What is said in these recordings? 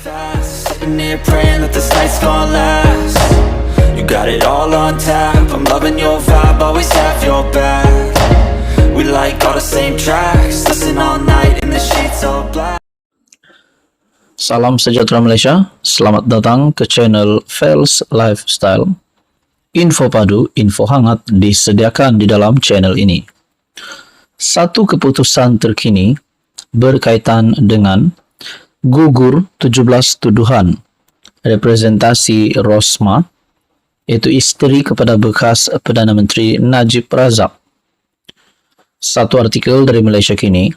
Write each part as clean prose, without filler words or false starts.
fast, sitting here praying that this night's gonna last. You got it all on tap, I'm loving your vibe, always have your back. We like all the same tracks, listen all night in the sheets all black. Salam sejahtera Malaysia, selamat datang ke channel Fels Lifestyle. Info padu, info hangat disediakan di dalam channel ini. Satu keputusan terkini berkaitan dengan gugur 17 tuduhan representasi Rosmah, yaitu isteri kepada bekas Perdana Menteri Najib Razak. Satu artikel dari Malaysia Kini,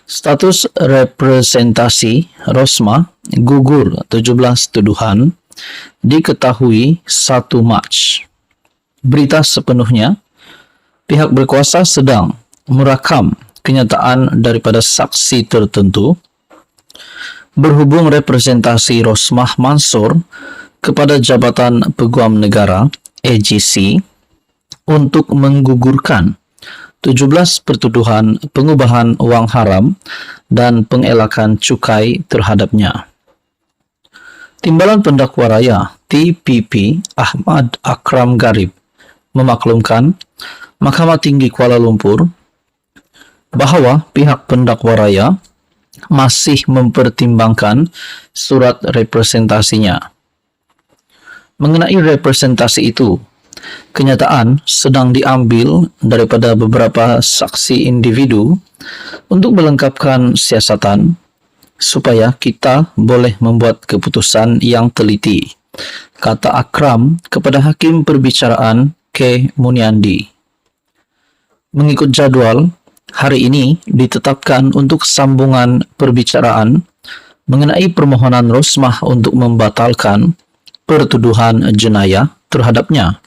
status representasi Rosmah gugur 17 tuduhan diketahui 1 Mac. Berita sepenuhnya, pihak berkuasa sedang merakam kenyataan daripada saksi tertentu berhubung representasi Rosmah Mansor kepada Jabatan Peguam Negara AGC untuk menggugurkan 17 pertuduhan pengubahan wang haram dan pengelakan cukai terhadapnya. Timbalan Pendakwa Raya TPP Ahmad Akram Garib memaklumkan Mahkamah Tinggi Kuala Lumpur bahawa pihak pendakwa raya masih mempertimbangkan surat representasinya. Mengenai representasi itu, kenyataan sedang diambil daripada beberapa saksi individu untuk melengkapkan siasatan supaya kita boleh membuat keputusan yang teliti, kata Akram kepada Hakim Perbicaraan K. Muniandi. Mengikut jadual, hari ini ditetapkan untuk sambungan perbicaraan mengenai permohonan Rosmah untuk membatalkan pertuduhan jenayah terhadapnya.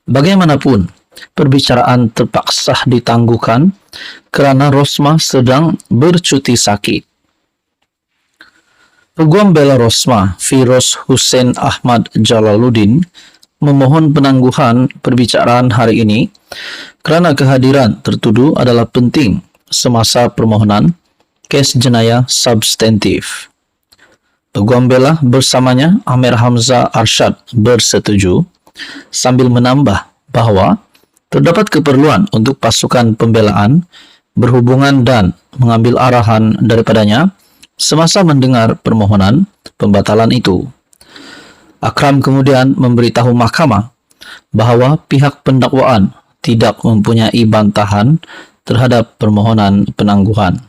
Bagaimanapun, perbicaraan terpaksa ditangguhkan kerana Rosmah sedang bercuti sakit. Peguam bela Rosmah, Firoz Hussein Ahmad Jalaluddin, memohon penangguhan perbicaraan hari ini kerana kehadiran tertuduh adalah penting semasa permohonan kes jenayah substantif. Peguam bela bersamanya Amir Hamzah Arshad bersetuju sambil menambah bahawa terdapat keperluan untuk pasukan pembelaan berhubungan dan mengambil arahan daripadanya semasa mendengar permohonan pembatalan itu. Akram kemudian memberitahu mahkamah bahawa pihak pendakwaan tidak mempunyai bantahan terhadap permohonan penangguhan.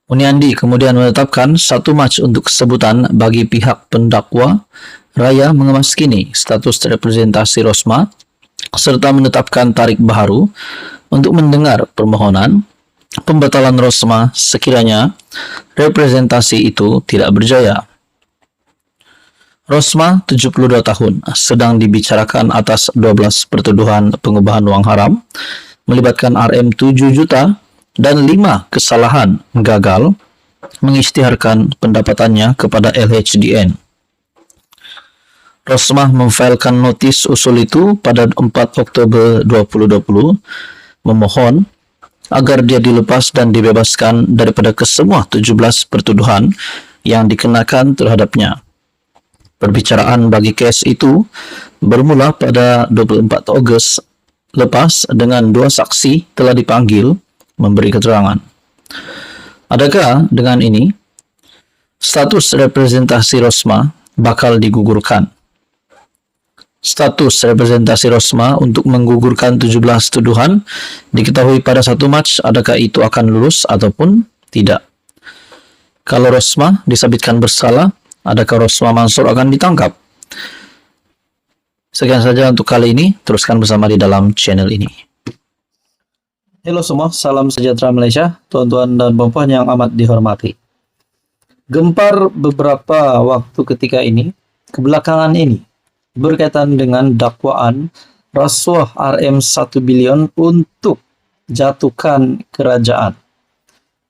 Muniandi kemudian menetapkan 1 Mac untuk sebutan bagi pihak pendakwa raya mengemaskini status representasi Rosmah serta menetapkan tarikh baharu untuk mendengar permohonan pembatalan Rosmah sekiranya representasi itu tidak berjaya. Rosmah, 72 tahun, sedang dibicarakan atas 12 pertuduhan pengubahan wang haram melibatkan RM 7 juta dan 5 kesalahan gagal mengisytiharkan pendapatannya kepada LHDN. Rosmah memfailkan notis usul itu pada 4 Oktober 2020 memohon agar dia dilepas dan dibebaskan daripada kesemua 17 pertuduhan yang dikenakan terhadapnya. Perbicaraan bagi kes itu bermula pada 24 Ogos lepas dengan 2 saksi telah dipanggil memberi keterangan. Adakah dengan ini status representasi Rosmah bakal digugurkan? Status representasi Rosmah untuk menggugurkan 17 tuduhan diketahui pada 1 Mac. Adakah itu akan lulus ataupun tidak? Kalau Rosmah disabitkan bersalah, adakah Rosmah Mansor akan ditangkap? Sekian saja untuk kali ini. Teruskan bersama di dalam channel ini. Halo semua, salam sejahtera Malaysia, tuan-tuan dan puan-puan yang amat dihormati. Gempar beberapa waktu ketika ini, kebelakangan ini, berkaitan dengan dakwaan rasuah RM 1 bilion untuk jatuhkan kerajaan.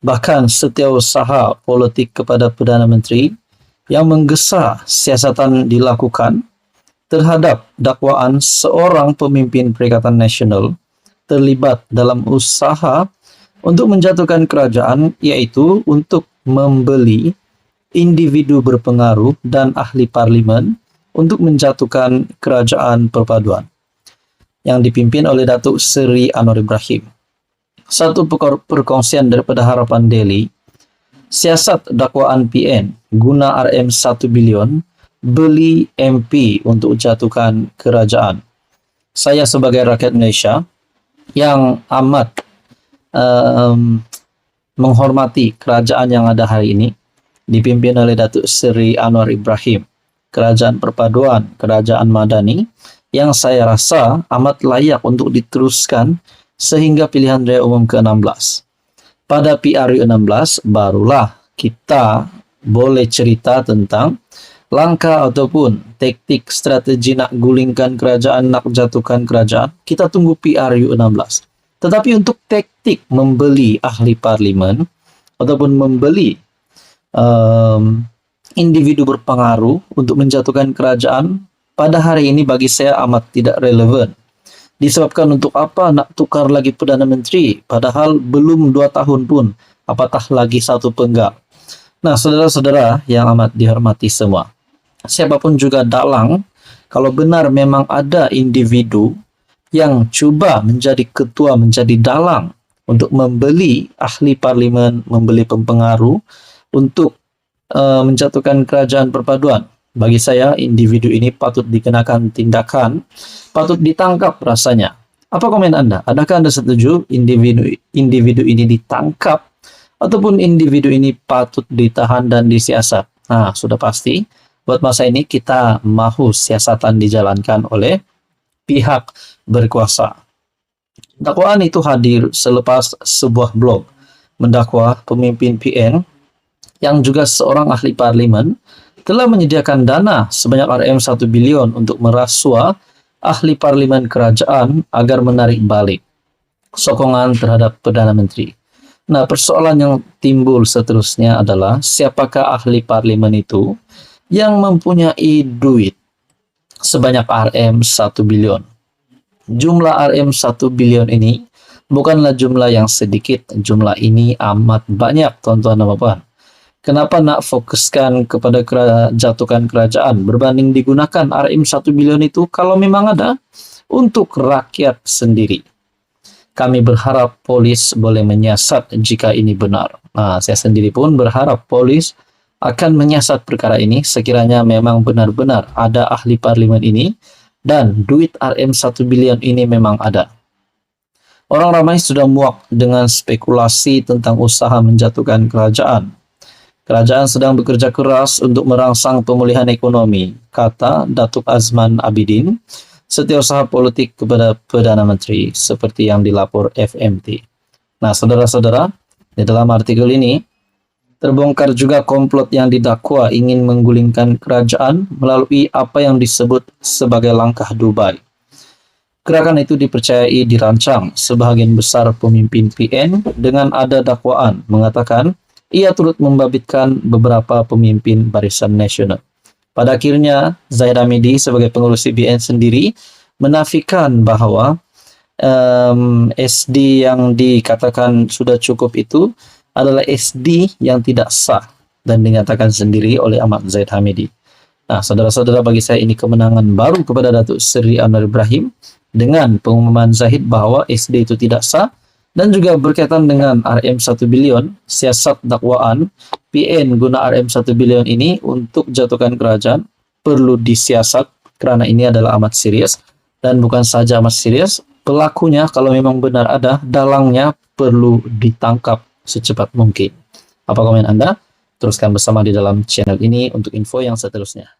Bahkan setiausaha politik kepada Perdana Menteri yang menggesa siasatan dilakukan terhadap dakwaan seorang pemimpin Perikatan Nasional terlibat dalam usaha untuk menjatuhkan kerajaan, iaitu untuk membeli individu berpengaruh dan ahli parlimen untuk menjatuhkan kerajaan perpaduan yang dipimpin oleh Datuk Seri Anwar Ibrahim. Satu perkongsian daripada Harapan Daily, siasat dakwaan PN guna RM 1 bilion beli MP untuk jatuhkan kerajaan. Saya sebagai rakyat Malaysia yang amat menghormati kerajaan yang ada hari ini, dipimpin oleh Datuk Seri Anwar Ibrahim, kerajaan perpaduan, kerajaan madani, yang saya rasa amat layak untuk diteruskan sehingga pilihan raya umum ke-16. Pada PRU 16 barulah kita boleh cerita tentang langkah ataupun taktik strategi nak gulingkan kerajaan, nak jatuhkan kerajaan. Kita tunggu PRU 16. Tetapi untuk taktik membeli ahli parlimen ataupun membeli individu berpengaruh untuk menjatuhkan kerajaan, pada hari ini bagi saya amat tidak relevan. Disebabkan untuk apa nak tukar lagi Perdana Menteri, padahal belum 2 tahun pun, apatah lagi satu penggal. Nah, saudara-saudara yang amat dihormati semua, siapapun juga dalang, kalau benar memang ada individu yang cuba menjadi ketua, menjadi dalang untuk membeli ahli parlimen, membeli pempengaruh untuk menjatuhkan kerajaan perpaduan, bagi saya individu ini patut dikenakan tindakan, patut ditangkap rasanya. Apa komen Anda? Adakah Anda setuju individu ini ditangkap ataupun individu ini patut ditahan dan disiasat? Nah, sudah pasti buat masa ini kita mahu siasatan dijalankan oleh pihak berkuasa. Dakwaan itu hadir selepas sebuah blog mendakwa pemimpin PN yang juga seorang ahli parlimen telah menyediakan dana sebanyak RM 1 bilion untuk merasua ahli parlimen kerajaan agar menarik balik sokongan terhadap Perdana Menteri. Nah, persoalan yang timbul seterusnya adalah siapakah ahli parlimen itu yang mempunyai duit sebanyak RM 1 bilion. Jumlah RM 1 bilion ini bukanlah jumlah yang sedikit, jumlah ini amat banyak, tuan-tuan dan puan. Kenapa nak fokuskan kepada jatuhkan kerajaan berbanding digunakan RM 1 bilion itu kalau memang ada untuk rakyat sendiri? Kami berharap polis boleh menyiasat jika ini benar. Nah, saya sendiri pun berharap polis akan menyiasat perkara ini sekiranya memang benar-benar ada ahli parlimen ini dan duit RM 1 bilion ini memang ada. Orang ramai sudah muak dengan spekulasi tentang usaha menjatuhkan kerajaan. Kerajaan sedang bekerja keras untuk merangsang pemulihan ekonomi, kata Datuk Azman Abidin, setiausaha politik kepada Perdana Menteri, seperti yang dilapor FMT. Nah, saudara-saudara, di dalam artikel ini, terbongkar juga komplot yang didakwa ingin menggulingkan kerajaan melalui apa yang disebut sebagai langkah Dubai. Gerakan itu dipercayai dirancang sebahagian besar pemimpin PN dengan ada dakwaan mengatakan ia turut membabitkan beberapa pemimpin Barisan Nasional. Pada akhirnya, Zahid Hamidi sebagai pengurus CBN sendiri menafikan bahawa SD yang dikatakan sudah cukup itu adalah SD yang tidak sah dan dinyatakan sendiri oleh Ahmad Zahid Hamidi. Nah, saudara-saudara, bagi saya ini kemenangan baru kepada Datuk Seri Anwar Ibrahim dengan pengumuman Zahid bahawa SD itu tidak sah. Dan juga berkaitan dengan RM 1 bilion, siasat dakwaan PN guna RM 1 bilion ini untuk jatuhkan kerajaan perlu disiasat kerana ini adalah amat serius. Dan bukan saja amat serius, pelakunya kalau memang benar ada, dalangnya perlu ditangkap secepat mungkin. Apa komen Anda? Teruskan bersama di dalam channel ini untuk info yang seterusnya.